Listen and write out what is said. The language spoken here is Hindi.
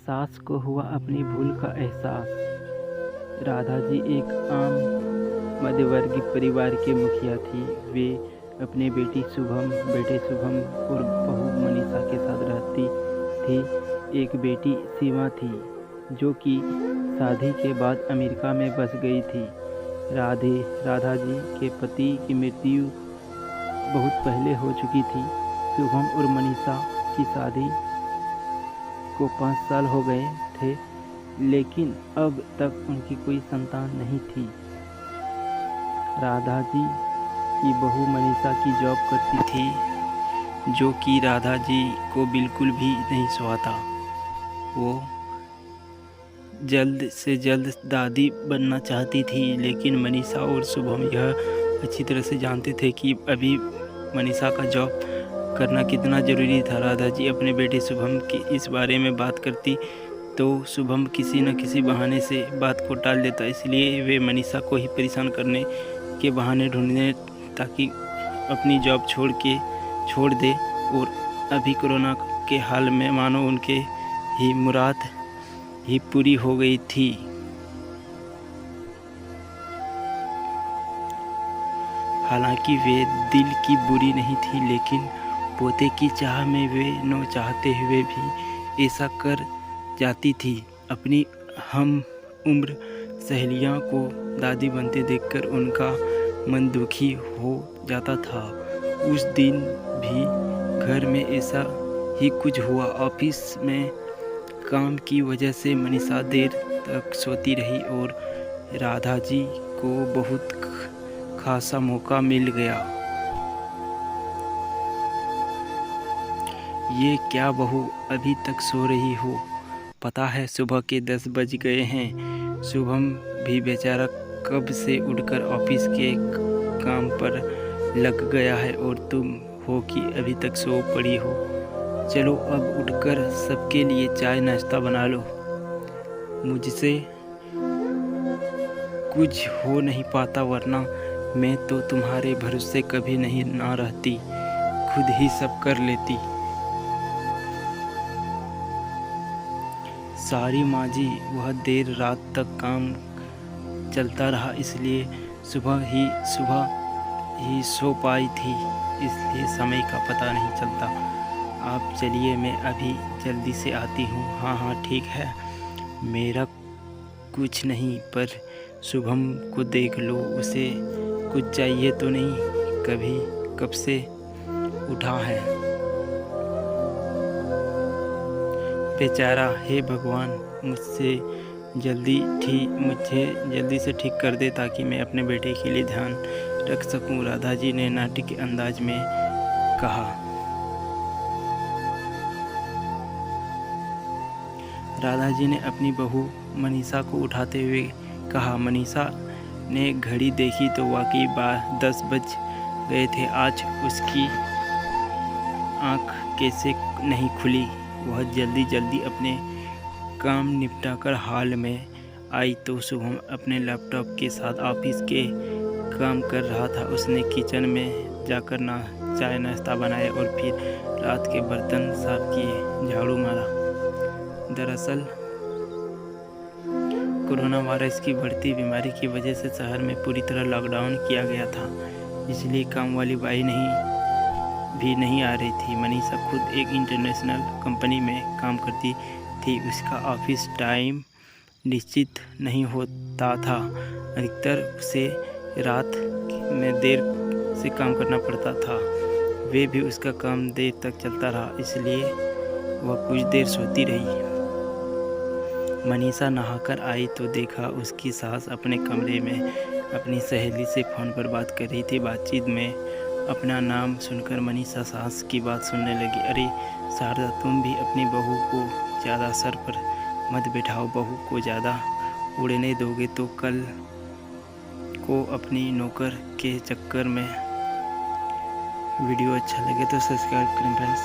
सास को हुआ अपनी भूल का एहसास। राधा जी एक आम मध्यवर्गीय परिवार के मुखिया थी। वे अपने बेटे शुभम और बहू मनीषा के साथ रहती थी। एक बेटी सीमा थी जो कि शादी के बाद अमेरिका में बस गई थी। राधा जी के पति की मृत्यु बहुत पहले हो चुकी थी। शुभम और मनीषा की शादी को 5 साल हो गए थे, लेकिन अब तक उनकी कोई संतान नहीं थी। राधा जी की बहू मनीषा की जॉब करती थी, जो कि राधा जी को बिल्कुल भी नहीं सुहाता। वो जल्द से जल्द दादी बनना चाहती थी, लेकिन मनीषा और शुभम यह अच्छी तरह से जानते थे कि अभी मनीषा का जॉब करना कितना ज़रूरी था। राधा जी अपने बेटे शुभम की इस बारे में बात करती तो शुभम किसी न किसी बहाने से बात को टाल देता, इसलिए वे मनीषा को ही परेशान करने के बहाने ढूंढने ताकि अपनी जॉब छोड़ दे। और अभी कोरोना के हाल में मानो उनके ही मुराद ही पूरी हो गई थी। हालांकि वे दिल की बुरी नहीं थी, लेकिन पोते की चाह में वे न चाहते हुए भी ऐसा कर जाती थी। अपनी हम उम्र सहेलियों को दादी बनते देखकर उनका मन दुखी हो जाता था। उस दिन भी घर में ऐसा ही कुछ हुआ। ऑफिस में काम की वजह से मनीषा देर तक सोती रही और राधा जी को बहुत खासा मौका मिल गया। ये क्या बहू, अभी तक सो रही हो? पता है सुबह के 10 बज गए हैं। शुभम भी बेचारा कब से उठकर ऑफिस के काम पर लग गया है और तुम हो कि अभी तक सो पड़ी हो। चलो अब उठकर सबके लिए चाय नाश्ता बना लो। मुझसे कुछ हो नहीं पाता, वरना मैं तो तुम्हारे भरोसे कभी नहीं ना रहती, खुद ही सब कर लेती। सारी माँ जी, वह देर रात तक काम चलता रहा, इसलिए सुबह ही सो पाई थी, इसलिए समय का पता नहीं चलता। आप चलिए, मैं अभी जल्दी से आती हूँ। हाँ ठीक है। मेरा कुछ नहीं, पर शुभम को देख लो, उसे कुछ चाहिए तो नहीं? कब से उठा है बेचारा। हे भगवान, मुझे जल्दी से ठीक कर दे ताकि मैं अपने बेटे के लिए ध्यान रख सकूं, राधा जी ने नाटक के अंदाज में कहा। राधा जी ने अपनी बहू मनीषा को उठाते हुए कहा। मनीषा ने घड़ी देखी तो वाकई 10 बज गए थे। आज उसकी आँख कैसे नहीं खुली। वह जल्दी अपने काम निपटाकर हॉल में आई तो शुभम अपने लैपटॉप के साथ ऑफिस के काम कर रहा था। उसने किचन में जाकर चाय नाश्ता बनाया और फिर रात के बर्तन साफ किए, झाड़ू मारा। दरअसल कोरोना वायरस की बढ़ती बीमारी की वजह से शहर में पूरी तरह लॉकडाउन किया गया था, इसलिए काम वाली बाई भी नहीं आ रही थी। मनीषा खुद एक इंटरनेशनल कंपनी में काम करती थी। उसका ऑफिस टाइम निश्चित नहीं होता था, अधिकतर उसे रात में देर से काम करना पड़ता था। वे भी उसका काम देर तक चलता रहा, इसलिए वह कुछ देर सोती रही। मनीषा नहाकर आई तो देखा उसकी सास अपने कमरे में अपनी सहेली से फ़ोन पर बात कर रही थी। बातचीत में अपना नाम सुनकर मनीषा सास की बात सुनने लगी। अरे शारदा, तुम भी अपनी बहू को ज़्यादा सर पर मत बैठाओ। बहू को ज़्यादा उड़ने दोगे तो कल को अपनी नौकर के चक्कर में। वीडियो अच्छा लगे तो सब्सक्राइब करें फ्रेंड्स।